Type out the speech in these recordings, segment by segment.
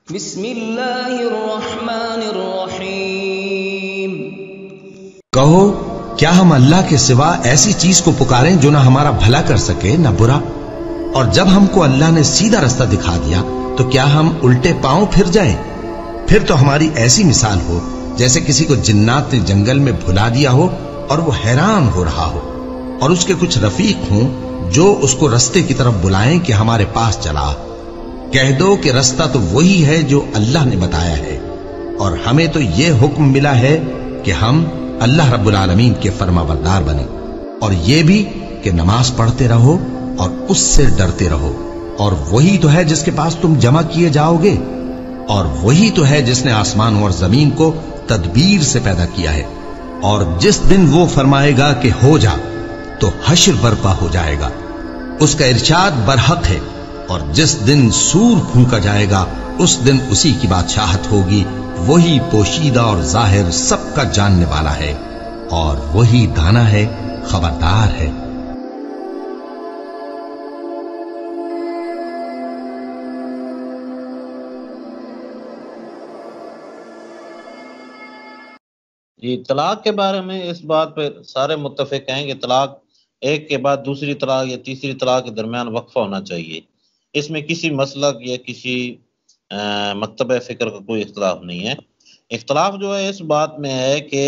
بسم اللہ الرحمن الرحیم۔ کہو کیا ہم اللہ کے سوا ایسی چیز کو پکاریں جو نہ ہمارا بھلا کر سکے نہ برا؟ اور جب ہم کو اللہ نے سیدھا رستہ دکھا دیا تو کیا ہم الٹے پاؤں پھر جائیں؟ پھر تو ہماری ایسی مثال ہو جیسے کسی کو جنات نے جنگل میں بھلا دیا ہو اور وہ حیران ہو رہا ہو، اور اس کے کچھ رفیق ہوں جو اس کو رستے کی طرف بلائیں کہ ہمارے پاس چلا۔ کہہ دو کہ رستہ تو وہی ہے جو اللہ نے بتایا ہے، اور ہمیں تو یہ حکم ملا ہے کہ ہم اللہ رب العالمین کے فرما بردار بنیں، اور یہ بھی کہ نماز پڑھتے رہو اور اس سے ڈرتے رہو، اور وہی تو ہے جس کے پاس تم جمع کیے جاؤ گے، اور وہی تو ہے جس نے آسمان اور زمین کو تدبیر سے پیدا کیا ہے، اور جس دن وہ فرمائے گا کہ ہو جا تو حشر برپا ہو جائے گا، اس کا ارشاد برحق ہے، اور جس دن سور پھونکا جائے گا اس دن اسی کی بادشاہت ہوگی، وہی پوشیدہ اور ظاہر سب کا جاننے والا ہے، اور وہی دانا ہے، خبردار ہے۔ جی، طلاق کے بارے میں اس بات پہ سارے متفق ہیں کہ طلاق ایک کے بعد دوسری طلاق یا تیسری طلاق کے درمیان وقفہ ہونا چاہیے۔ اس میں کسی مسلک یا کسی مکتب فکر کا کوئی اختلاف نہیں ہے۔ اختلاف جو ہے اس بات میں ہے کہ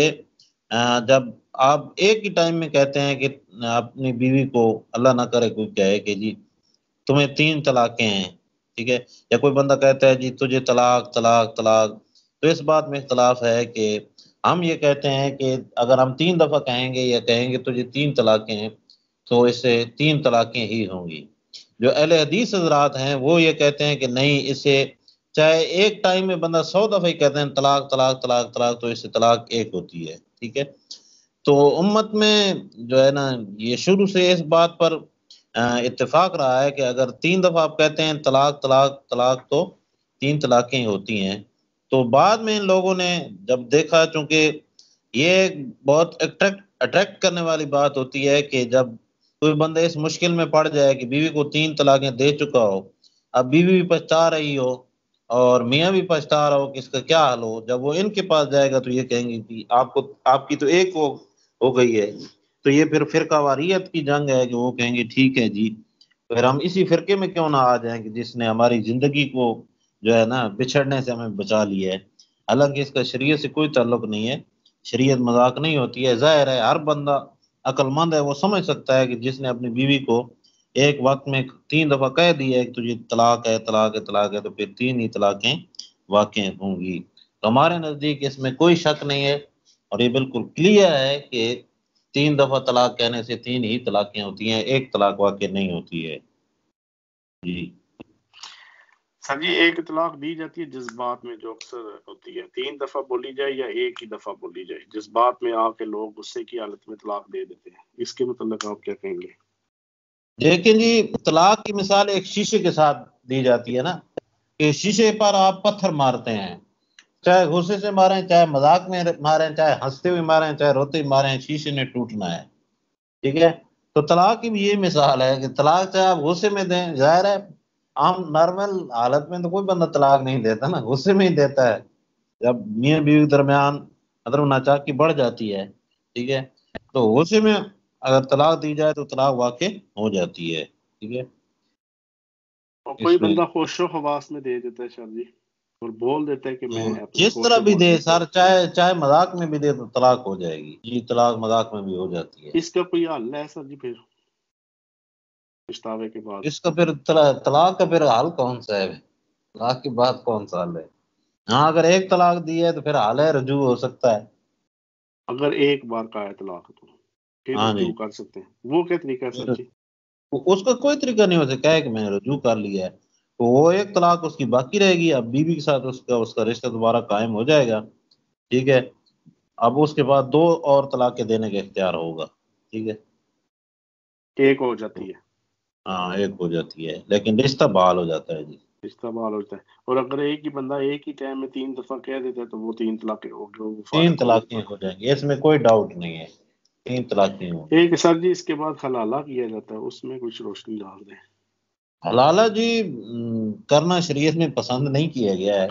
جب آپ ایک ہی ٹائم میں کہتے ہیں کہ اپنی بیوی کو اللہ نہ کرے کوئی کہے کہ جی تمہیں 3 طلاقیں ہیں، ٹھیک ہے، یا کوئی بندہ کہتا ہے جی تجھے طلاق طلاق طلاق، تو اس بات میں اختلاف ہے کہ ہم یہ کہتے ہیں کہ اگر ہم 3 دفعہ کہیں گے یا کہیں گے تجھے 3 طلاقیں ہیں تو اس سے 3 طلاقیں ہی ہوں گی۔ جو اہل حدیث حضرات ہیں وہ یہ کہتے ہیں کہ نہیں، اسے چاہے ایک ٹائم میں بندہ 100 دفعہ ہی کہتے ہیں طلاق طلاق طلاق طلاق تو اس سے طلاق ایک ہوتی ہے، ٹھیک ہے۔ تو امت میں جو ہے نا یہ شروع سے اس بات پر اتفاق رہا ہے کہ اگر 3 دفعہ آپ کہتے ہیں طلاق طلاق طلاق تو 3 طلاقیں ہوتی ہیں۔ تو بعد میں ان لوگوں نے جب دیکھا، چونکہ یہ بہت اٹریکٹ کرنے والی بات ہوتی ہے کہ جب کوئی بندہ اس مشکل میں پڑ جائے کہ بیوی کو 3 طلاقیں دے چکا ہو، اب بیوی بھی پچھتا رہی ہو اور میاں بھی پچھتا رہا ہو کہ اس کا کیا حل ہو، جب وہ ان کے پاس جائے گا تو یہ کہیں گے کہ آپ کی تو ایک ہو گئی ہے، تو یہ پھر فرقہ واریت کی جنگ ہے کہ وہ کہیں گے ٹھیک ہے جی، پھر ہم اسی فرقے میں کیوں نہ آ جائیں کہ جس نے ہماری زندگی کو جو ہے نا بچھڑنے سے ہمیں بچا لیا ہے۔ حالانکہ اس کا شریعت سے کوئی تعلق نہیں ہے، شریعت مذاق نہیں ہوتی ہے۔ ظاہر ہے ہر بندہ عقل مند ہے، وہ سمجھ سکتا ہے کہ جس نے اپنی بیوی کو ایک وقت میں 3 دفعہ کہہ دیا ہے کہ تجھے طلاق ہے طلاق ہے طلاق ہے، تو پھر 3 ہی طلاقیں واقع ہوں گی۔ تو ہمارے نزدیک اس میں کوئی شک نہیں ہے، اور یہ بالکل کلیئر ہے کہ 3 دفعہ طلاق کہنے سے 3 ہی طلاقیں ہوتی ہیں، ایک طلاق واقع نہیں ہوتی ہے۔ جی سر جی، ایک اطلاق دی جاتی ہے جذبات میں جو اکثر ہوتی ہے، 3 دفعہ بولی جائے یا ایک ہی دفعہ بولی جائے، جذبات میں آ کے لوگ غصے کی حالت میں طلاق دے دیتے ہیں، اس کے متعلق آپ کیا کہیں گے؟ لیکن جی طلاق کی مثال ایک شیشے کے ساتھ دی جاتی ہے نا، کہ شیشے پر آپ پتھر مارتے ہیں، چاہے غصے سے ماریں، چاہے مذاق میں ماریں، چاہے ہنستے ہوئے ماریں، چاہے روتے ہوئے ماریں، شیشے نے ٹوٹنا ہے، ٹھیک ہے۔ تو طلاق کی بھی یہ مثال ہے کہ طلاق چاہے آپ غصے میں دیں، ظاہر ہے عام نارمل حالت میں تو کوئی بندہ طلاق نہیں دیتا نا، غصے میں ہی دیتا ہے، جب میاں بیوی کے درمیان مطلب ناچاکی بڑھ جاتی ہے، ٹھیک ہے، تو غصے میں اگر طلاق دی جائے تو طلاق واقع ہو جاتی ہے، ٹھیک ہے۔ اور کوئی اس میں بندہ ہوش و حواس میں دے دیتا ہے سر جی، اور بول دیتا ہے کہ میں اپنے جس ہوش طرح و بھی حواس دے میں سر، چاہے مذاق میں بھی دے تو طلاق ہو جائے گی جی، طلاق مذاق میں بھی ہو جاتی ہے۔ اس کا کوئی حل ہے سر جی؟ پھر پچھتاوے کے بعد اس کا پھر طلاق کا پھر حل کون سا ہے؟ طلاق کی بات کون سا حل ہے؟ ہاں اگر ایک طلاق دی ہے تو پھر حل ہے رجوع ہو سکتا ہے۔ اگر ایک بار کا ہے طلاق تو پھر ہاں جی، رجوع کر سکتے ہیں، وہ کیا طریقہ ہے سر جی؟ اس کا کوئی طریقہ نہیں ہو سکتا ہے کہ میں نے رجوع کر لیا ہے، تو وہ ایک طلاق اس کی باقی رہے گی، اب بیوی کے ساتھ اس کا رشتہ دوبارہ قائم ہو جائے گا، ٹھیک ہے۔ اب اس کے بعد 2 اور طلاقیں دینے کا اختیار ہوگا، ٹھیک ہے۔ ایک ہو جاتی ہے، ہاں ایک ہو جاتی ہے لیکن رشتہ بحال ہو جاتا ہے جی۔ استعمال ہوتا ہے، اور اگر ایک ہی بندہ ایک ہی ٹائم میں 3 دفعہ کہہ دیتا ہے تو وہ 3 طلاقیں ہو گئی، وہ 3 فارغ ہو طلاقیں ہو جائیں گی، اس میں کوئی ڈاؤٹ نہیں ہے، 3 طلاقیں ہوں گی۔ ایک سر جی اس کے بعد حلالہ کیا جاتا ہے، اس میں کچھ روشنی ڈال دیں۔ حلالہ جی کرنا شریعت میں پسند نہیں کیا گیا ہے،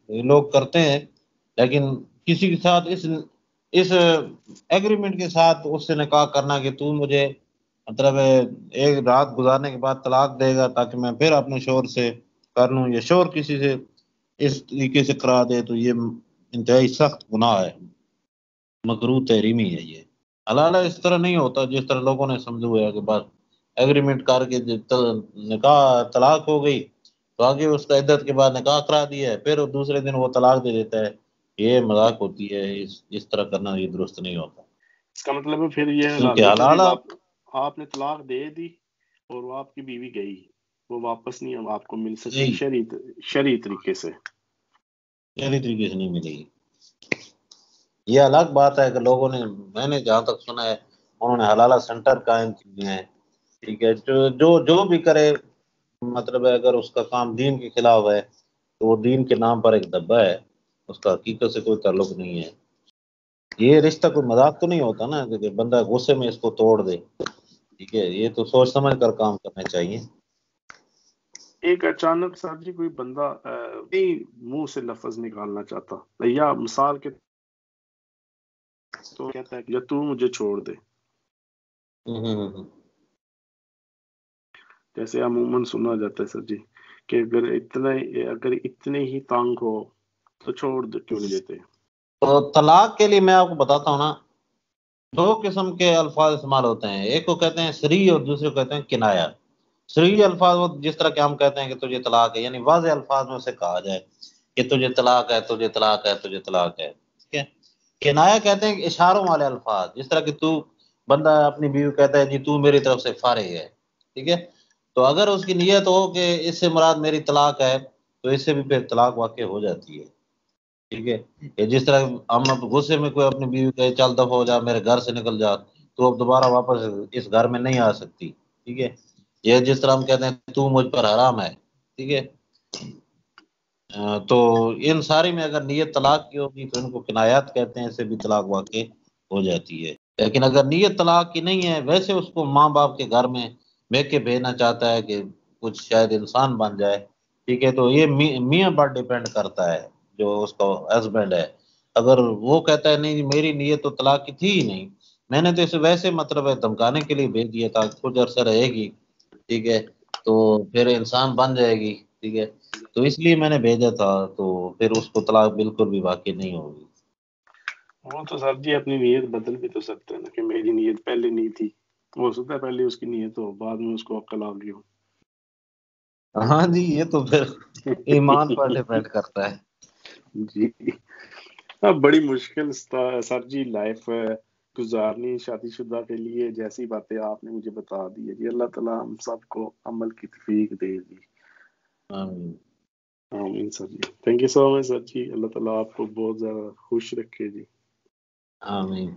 یہ لوگ کرتے ہیں، لیکن کسی کے ساتھ اس ایگریمنٹ کے ساتھ اس سے نکاح کرنا کہ تو مجھے مطلب ایک رات گزارنے کے بعد طلاق دے گا تاکہ میں پھر اپنے شوہر سے کر لوں، یا شوہر کسی سے اس طریقے سے کرا دے، تو یہ انتہائی سخت گناہ ہے، مکروہ تحریمی ہے یہ۔ حلالہ اس طرح نہیں ہوتا جس طرح لوگوں نے سمجھا ہوا ہے کہ بس ایگریمنٹ کر کے نکاح طلاق ہو گئی تو آگے اس کا عدت کے بعد نکاح کرا دیا ہے، پھر دوسرے دن وہ طلاق دے دیتا ہے، یہ مذاق ہوتی ہے، اس طرح کرنا یہ درست نہیں ہوتا، اس کا مطلب ہے پھر یہ کیونکہ حلالہ جی حلالہ آپ نے طلاق دے دی اور وہ آپ کی بیوی گئی، وہ واپس نہیں آپ کو مل سکتی جی شرعی طریقے سے؟ شرعی طریقے سے نہیں ملے گی۔ یہ الگ بات ہے کہ لوگوں نے، میں نے جہاں تک سنا ہے، انہوں نے حلالہ سینٹر قائم کیے ہیں، ٹھیک ہے، جو بھی کرے، مطلب ہے اگر اس کا کام دین کے خلاف ہے تو وہ دین کے نام پر ایک دبا ہے، اس کا حقیقت سے کوئی تعلق نہیں ہے۔ یہ رشتہ کوئی مذاق تو نہیں ہوتا نا کہ بندہ غصے میں اس کو توڑ دے، ٹھیک ہے، یہ تو سوچ سمجھ کر کام کرنا چاہیے۔ ایک اچانک سر جی کوئی بندہ نہیں منہ سے لفظ نکالنا چاہتا، یا مثال کے تو کہتا ہے کہ یا تو مجھے چھوڑ دے، جیسے عموماً سنا جاتا ہے سر جی کہ اگر اتنے ہی تانگ ہو تو چھوڑ کیوں نہیں دیتے؟ تو طلاق کے لیے میں آپ کو بتاتا ہوں نا، دو قسم کے الفاظ استعمال ہوتے ہیں، ایک کو کہتے ہیں سری اور دوسرے کو کہتے ہیں کنایا۔ سری الفاظ وہ جس طرح کہ ہم کہتے ہیں کہ تجھے طلاق ہے، یعنی واضح الفاظ میں اسے کہا جائے کہ تجھے طلاق ہے، تجھے طلاق ہے، تجھے طلاق ہے، ٹھیک ہے۔ کنایا کہتے ہیں کہ اشاروں والے الفاظ، جس طرح کہ تو، بندہ اپنی بیوی کہتا ہے جی تو میری طرف سے فارغ ہے، ٹھیک ہے، تو اگر اس کی نیت ہو کہ اس سے مراد میری طلاق ہے تو اس سے بھی پھر طلاق واقع ہو جاتی ہے، ٹھیک ہے۔ یہ جس طرح ہم اب غصے میں کوئی اپنی بیوی کہے چل دفع ہو جا، میرے گھر سے نکل جا، تو اب دوبارہ واپس اس گھر میں نہیں آ سکتی، ٹھیک ہے۔ یہ جس طرح ہم کہتے ہیں تو مجھ پر حرام ہے، ٹھیک ہے، تو ان ساری میں اگر نیت طلاق کی ہوگی تو ان کو کنایات کہتے ہیں، اس سے بھی طلاق واقع ہو جاتی ہے۔ لیکن اگر نیت طلاق کی نہیں ہے، ویسے اس کو ماں باپ کے گھر میں بہ کے بھیجنا چاہتا ہے کہ کچھ شاید انسان بن جائے، ٹھیک ہے، تو یہ میاں پر ڈیپینڈ کرتا ہے، جو اس کا ہسبینڈ ہے۔ اگر وہ کہتا ہے نہیں میری نیت تو طلاق کی تھی ہی نہیں، میں نے تو اسے ویسے مطلب ہے دھمکانے کے لیے بھیج دیا تھا، کچھ عرصہ رہے گی، ٹھیک ہے، تو پھر انسان بن جائے گی، ٹھیک ہے، تو اس لیے میں نے بھیجا تھا، تو پھر اس کو طلاق بالکل بھی واقع نہیں ہوگی۔ وہ تو سر جی اپنی نیت بدل بھی تو سکتے ہیں نا کہ میری نیت پہلے نہیں تھی، ہو سکتا ہے پہلے اس کی نیت ہو، بعد میں اس کو عقل آ گئی ہو۔ ہاں جی، یہ تو پھر ایمان پر ڈیپینڈ کرتا ہے۔ جی بڑی مشکل سر جی لائف گزارنی شادی شدہ کے لیے، جیسی باتیں آپ نے مجھے بتا دی ہے جی، اللہ تعالیٰ ہم سب کو عمل کی توفیق دے جی۔ آمین۔ آمین سر جی، تھینک یو سو مچ سر جی، اللہ تعالیٰ آپ کو بہت زیادہ خوش رکھے جی۔ آمین۔